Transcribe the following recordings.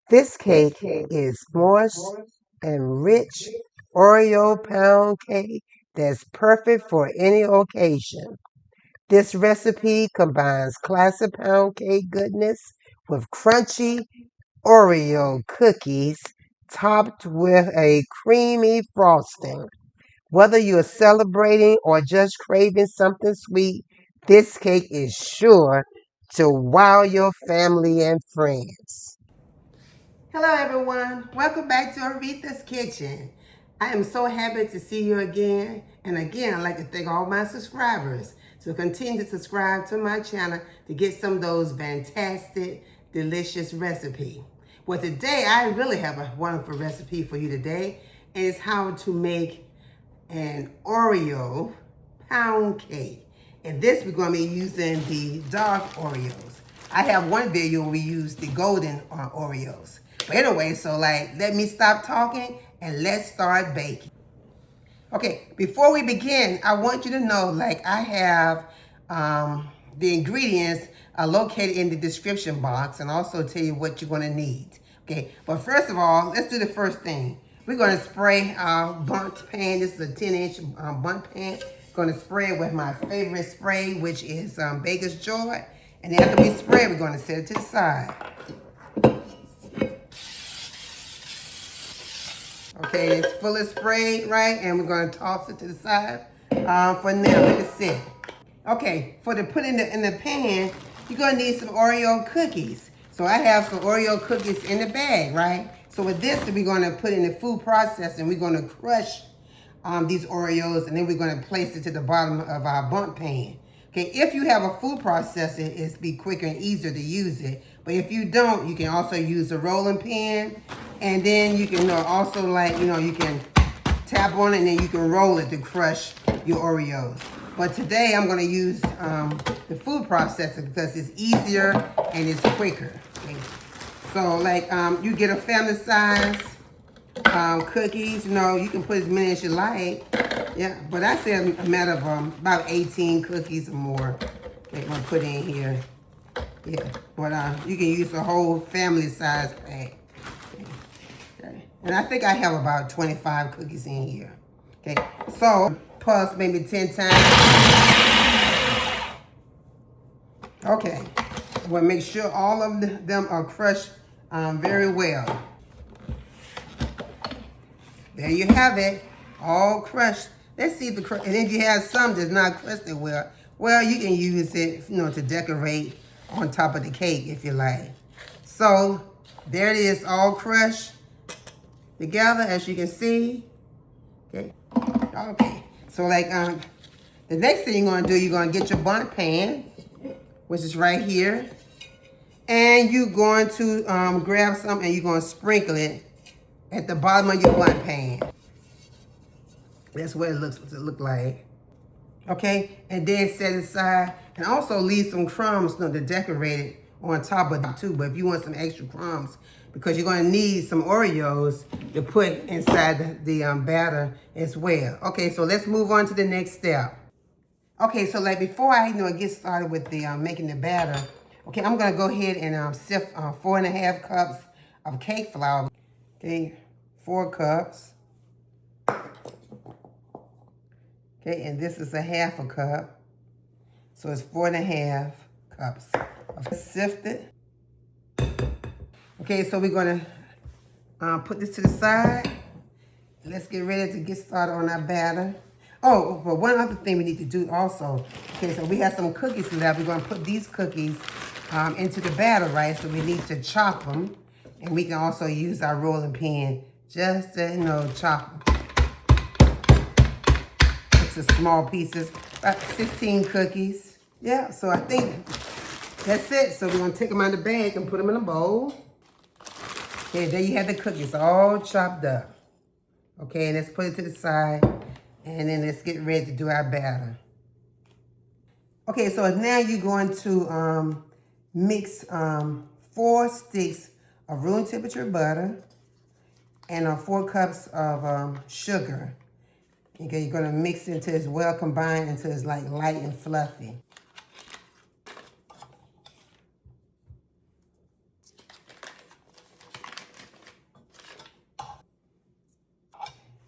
This cake is moist and rich Oreo pound cake that's perfect for any occasion. This recipe combines classic pound cake goodness with crunchy Oreo cookies topped with a creamy frosting. Whether you're celebrating or just craving something sweet, this cake is sure to wow your family and friends. Hello, everyone. Welcome back to Aretha's Kitchen. I am so happy to see you again. And again, I'd like to thank all my subscribers. So continue to subscribe to my channel to get some of those fantastic, delicious recipes. Well, today I really have a wonderful recipe for you today. And it's how to make an Oreo pound cake. And this we're going to be using the dark Oreos. I have one video where we use the golden Oreos. But anyway, so let me stop talking and let's start baking. Okay, before we begin, I want you to know I have the ingredients located in the description box and also tell you what you're going to need. Okay, but first of all, let's do the first thing. We're going to spray our bundt pan. This is a 10-inch bundt pan. Going to spray it with my favorite spray, which is Baker's Joy. And then after we spray, we're going to set it to the side. Okay, it's fully sprayed, right? And we're going to toss it to the side for now. Let it sit. Okay, for the put in the pan, you're going to need some Oreo cookies. So I have some Oreo cookies in the bag, right? So with this, we're going to put in the food processor and we're going to crush these Oreos, and then we're going to place it to the bottom of our bundt pan. Okay, if you have a food processor, it's be quicker and easier to use it. But if you don't, you can also use a rolling pin, and then you can also you can tap on it and then you can roll it to crush your Oreos. But today I'm going to use the food processor because it's easier and it's quicker. Okay? So you get a family size cookies, you can put as many as you like. Yeah, but I say a matter of about 18 cookies or more that I'm gonna put in here. Yeah, but you can use the whole family size pack. Okay. And I think I have about 25 cookies in here. Okay, so plus maybe 10 times. Okay, well, make sure all of them are crushed very well. There you have it, all crushed. Let's see if and if you have some that's not crusted well, you can use it, to decorate on top of the cake if you like. So there it is, all crushed together, as you can see. Okay. Okay. So the next thing you're gonna do, you're gonna get your bundt pan, which is right here, and you're going to grab some and you're gonna sprinkle it at the bottom of your bundt pan. That's what it look like. Okay, and then set it aside, and also leave some crumbs to decorate it on top of it too. But if you want some extra crumbs, because you're going to need some Oreos to put inside the batter as well. Okay, so let's move on to the next step. Okay, so before I get started with the making the batter, okay, I'm going to go ahead and sift 4.5 cups of cake flour. Okay, 4 cups. Okay, and this is a 1/2 cup. So it's 4.5 cups of sifted. Okay, so we're gonna put this to the side. Let's get ready to get started on our batter. Oh, but one other thing we need to do also. Okay, so we have some cookies left. We're gonna put these cookies into the batter, right? So we need to chop them. And we can also use our rolling pin just to, chop them. Small pieces, about 16 cookies. Yeah, so I think that's it. So we're gonna take them out of the bag and put them in a bowl. Okay, there you have the cookies all chopped up. Okay, let's put it to the side, and then let's get ready to do our batter. Okay, so now you're going to mix 4 sticks of room temperature butter and 4 cups of sugar. Okay, you're gonna mix it until it's well combined, until it's light and fluffy.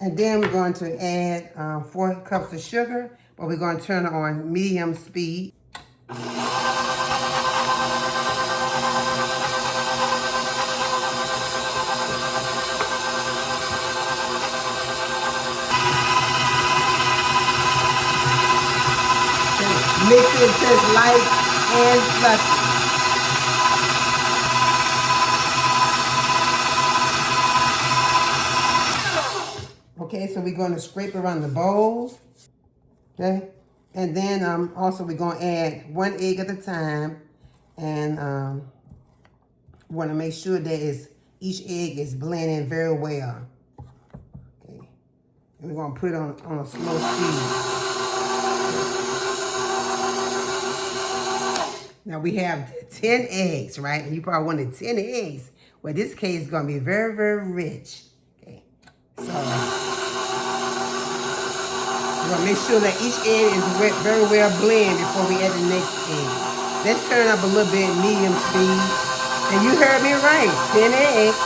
And then we're going to add 4 cups of sugar, but we're going to turn it on medium speed. Mix it until it's light and fluffy. Okay, so we're going to scrape around the bowl. Okay, and then also we're going to add 1 egg at a time, and want to make sure that each egg is blending very well. Okay, and we're going to put it on a slow speed. Now we have 10 eggs, right? And you probably wanted 10 eggs. Well, this cake is going to be very, very rich. Okay, so we're going to make sure that each egg is very well blended before we add the next egg. Let's turn up a little bit, medium speed. And you heard me right, 10 eggs.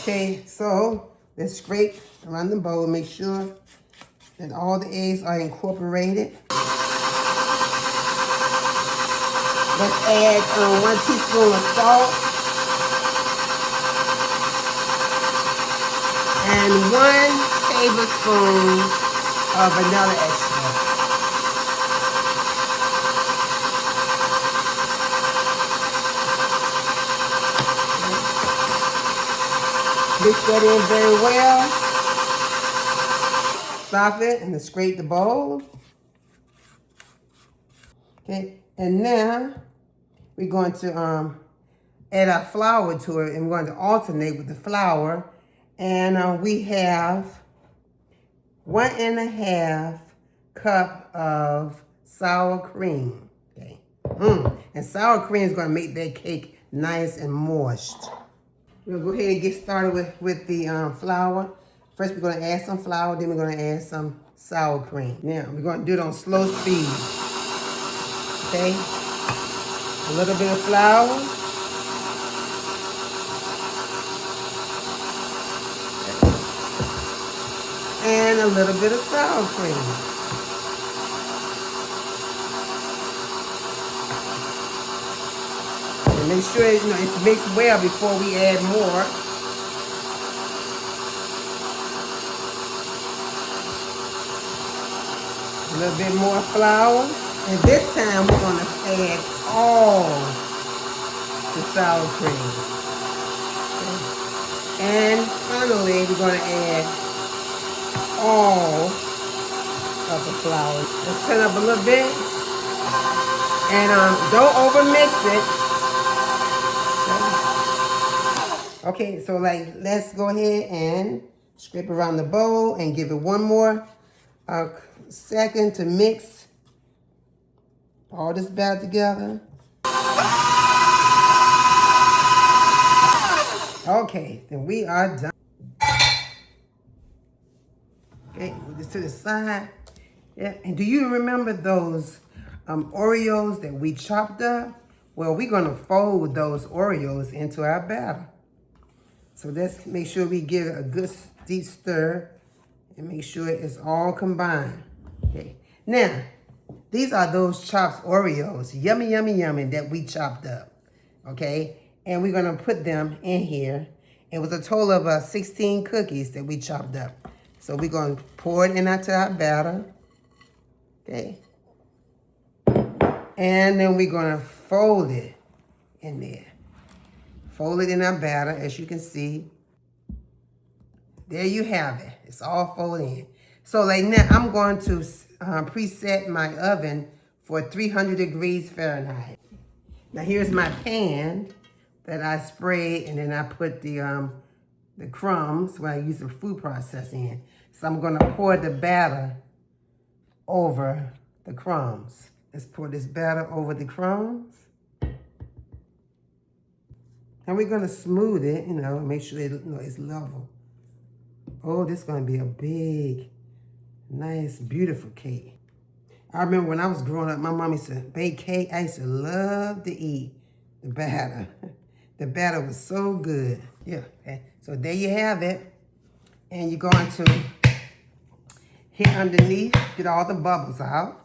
Okay, so let's scrape around the bowl, make sure that all the eggs are incorporated. Let's add 1 teaspoon of salt and 1 tablespoon of vanilla extract. Mix that in very well. Stop it and scrape the bowl. Okay, and now we're going to add our flour to it, and we're going to alternate with the flour. And we have 1½ cup of sour cream. Okay, and sour cream is going to make that cake nice and moist. We'll go ahead and get started with the flour. First, we're going to add some flour, then we're going to add some sour cream. Now, we're going to do it on slow speed. Okay? A little bit of flour. And a little bit of sour cream. And make sure it's mixed well before we add more. A little bit more flour. And this time we're going to add all the sour cream. Okay. And finally we're going to add all of the flour. Let's turn up a little bit. And don't overmix it. Okay, so let's go ahead and scrape around the bowl and give it one more second to mix all this batter together. Okay, then we are done. Okay, move this to the side. Yeah, and do you remember those Oreos that we chopped up? Well, we're gonna fold those Oreos into our batter. So let's make sure we give it a good deep stir and make sure it's all combined. Okay, now, these are those chopped Oreos, yummy, yummy, yummy, that we chopped up, okay? And we're gonna put them in here. It was a total of 16 cookies that we chopped up. So we're gonna pour it into our batter, okay? And then we're gonna fold it in there. Fold it in our batter, as you can see. There you have it. It's all folded in. So now, I'm going to preset my oven for 300 degrees Fahrenheit. Now here's my pan that I sprayed, and then I put the crumbs when I use the food processing. So I'm gonna pour the batter over the crumbs. Let's pour this batter over the crumbs. And we're gonna smooth it, make sure it's level. Oh, this is gonna be a big, Nice, beautiful cake. I remember when I was growing up, my mom used to bake cake. I used to love to eat the batter. The batter was so good. Yeah, okay. So there you have it. And you're going to hit underneath, get all the bubbles out.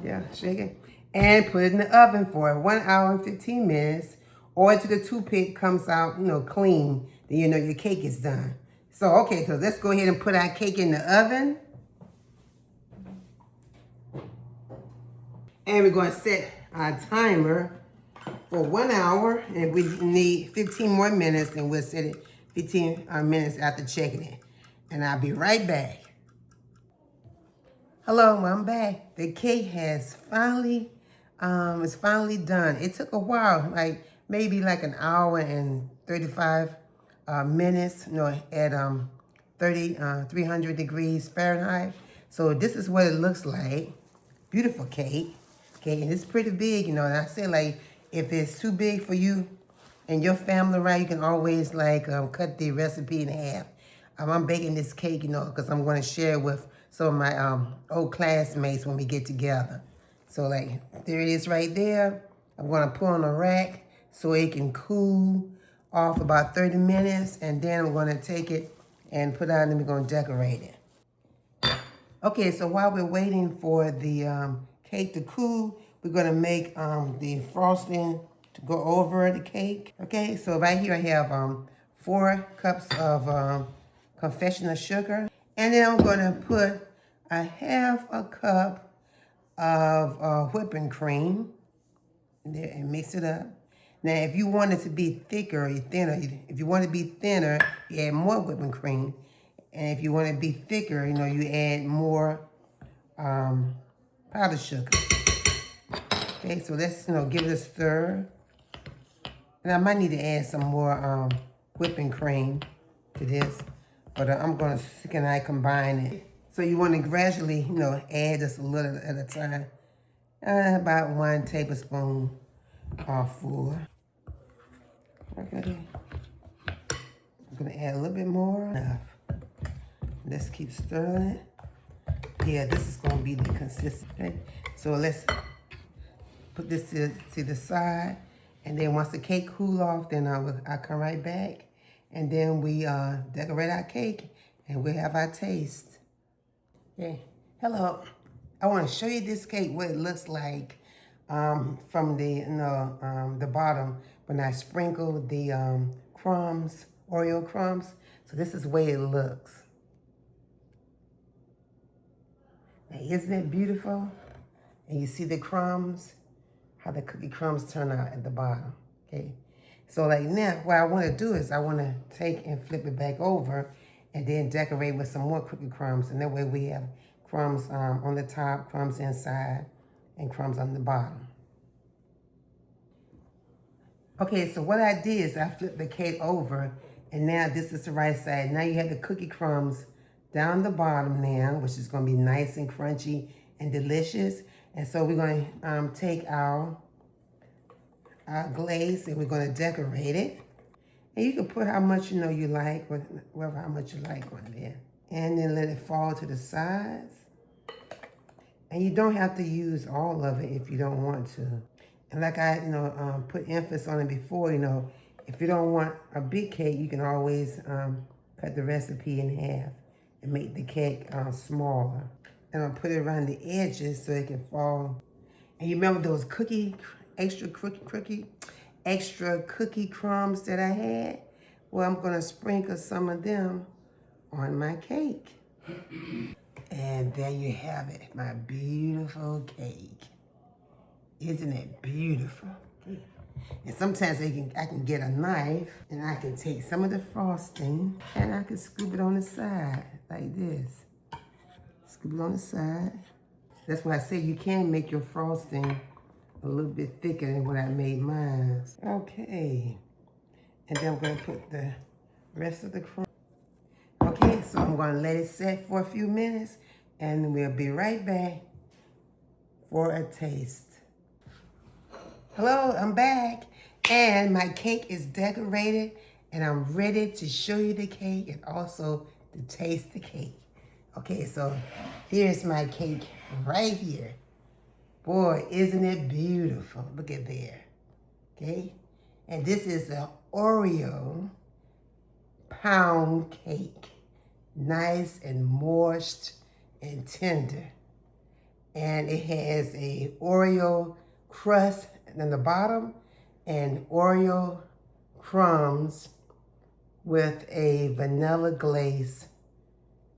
Yeah, shake it. And put it in the oven for 1 hour and 15 minutes. Or until the toothpick comes out, clean. Then you know your cake is done. So, okay, so let's go ahead and put our cake in the oven. And we're going to set our timer for 1 hour. And if we need 15 more minutes, then we'll set it 15 minutes after checking it. And I'll be right back. Hello, I'm back. The cake has finally, it's finally done. It took a while, like maybe like an hour and 35 minutes, at 300 degrees Fahrenheit. So this is what it looks like. Beautiful cake. Okay, and it's pretty big, and I said, like, if it's too big for you and your family, right, you can always like cut the recipe in half. I'm baking this cake, because I'm going to share it with some of my old classmates when we get together. So like, there it is right there. I'm going to put on a rack so it can cool off about 30 minutes, and then I'm going to take it and put it out, and we're going to decorate it. Okay, so while we're waiting for the cake to cool, we're going to make the frosting to go over the cake. Okay, so right here I have 4 cups of confectioner sugar. And then I'm going to put a half a cup of whipping cream there and mix it up. Now, if you want it to be thicker or thinner, if you want it to be thinner, you add more whipping cream. And if you want it to be thicker, you add more powdered sugar. Okay, so let's, give it a stir. And I might need to add some more whipping cream to this. But I'm going to, can I combine it? So you want to gradually, add just a little at a time. About 1 tablespoon full. Okay. I'm going to add a little bit more. Enough. Let's keep stirring it. Yeah, this is going to be the consistency. Okay? So let's put this to the side. And then once the cake cool off, then I'll come right back. And then we decorate our cake, and we'll have our taste. Okay. Hello. I want to show you this cake, what it looks like from the bottom when I sprinkle the crumbs, Oreo crumbs. So this is the way it looks. Now, isn't it beautiful? And you see the crumbs, how the cookie crumbs turn out at the bottom. Okay. So like now, what I want to do is I want to take and flip it back over and then decorate with some more cookie crumbs. And that way we have crumbs on the top, crumbs inside, and crumbs on the bottom. Okay, so what I did is I flipped the cake over, and now this is the right side. Now you have the cookie crumbs down the bottom now, which is going to be nice and crunchy and delicious. And so we're going to take our glaze, and we're going to decorate it. And you can put how much you like, whatever how much you like on there. And then let it fall to the sides. And you don't have to use all of it if you don't want to. And like I, put emphasis on it before, if you don't want a big cake, you can always cut the recipe in half and make the cake smaller. And I'll put it around the edges so it can fall. And you remember those extra cookie crumbs that I had? Well, I'm gonna sprinkle some of them on my cake. And there you have it, my beautiful cake. Isn't it beautiful? And sometimes I can get a knife and I can take some of the frosting and I can scoop it on the side like this. Scoop it on the side. That's why I say you can make your frosting a little bit thicker than what I made mine. Okay. And then I'm going to put the rest of the crumb. Okay, so I'm going to let it set for a few minutes and we'll be right back for a taste. Hello, I'm back. And my cake is decorated and I'm ready to show you the cake and also to taste the cake. Okay, so here's my cake right here. Boy, isn't it beautiful? Look at there. Okay, and this is the Oreo Pound Cake. Nice and moist and tender. And it has a Oreo crust in the bottom and Oreo crumbs with a vanilla glaze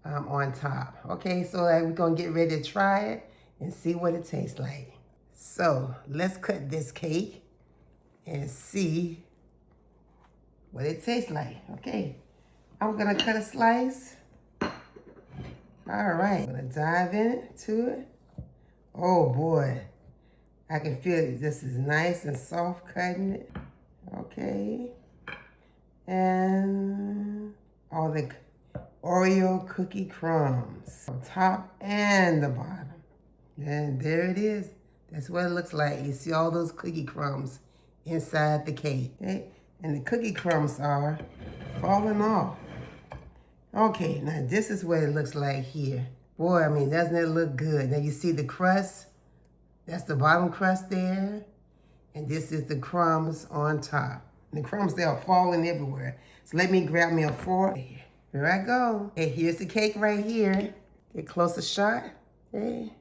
on top. Okay, so we're gonna get ready to try it and see what it tastes like. So let's cut this cake and see what it tastes like. Okay, I'm gonna cut a slice. All right, I'm gonna dive into it. Oh boy, I can feel it. This is nice and soft cutting it. Okay, and all the Oreo cookie crumbs on top and the bottom. And there it is. That's what it looks like. You see all those cookie crumbs inside the cake. Okay? And the cookie crumbs are falling off. Okay, now this is what it looks like here. Boy, I mean, doesn't it look good? Now you see the crust? That's the bottom crust there. And this is the crumbs on top. And the crumbs, they are falling everywhere. So let me grab me a fork. Here I go. Okay, here's the cake right here. Get closer shot. Okay.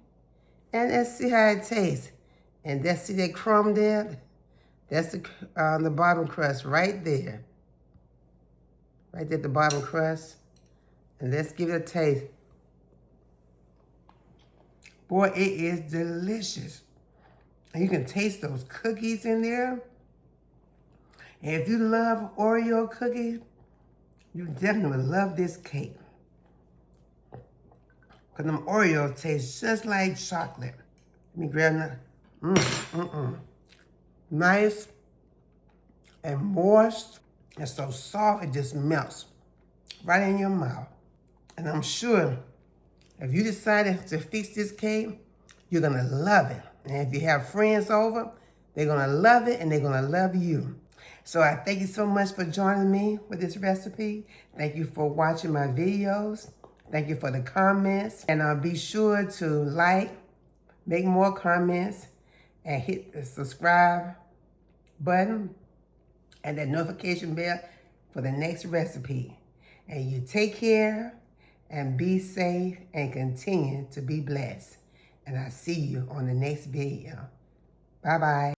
And let's see how it tastes. And let's see that crumb there. That's the bottom crust right there. Right there at the bottom crust. And let's give it a taste. Boy, it is delicious. And you can taste those cookies in there. And if you love Oreo cookies, you definitely love this cake. Because them Oreos taste just like chocolate. Let me grab that. Nice and moist and so soft it just melts right in your mouth. And I'm sure if you decided to fix this cake, you're gonna love it. And if you have friends over, they're gonna love it and they're gonna love you. So I thank you so much for joining me with this recipe. Thank you for watching my videos. Thank you for the comments. And be sure to like, make more comments, and hit the subscribe button and that notification bell for the next recipe. And you take care and be safe and continue to be blessed. And I'll see you on the next video. Bye-bye.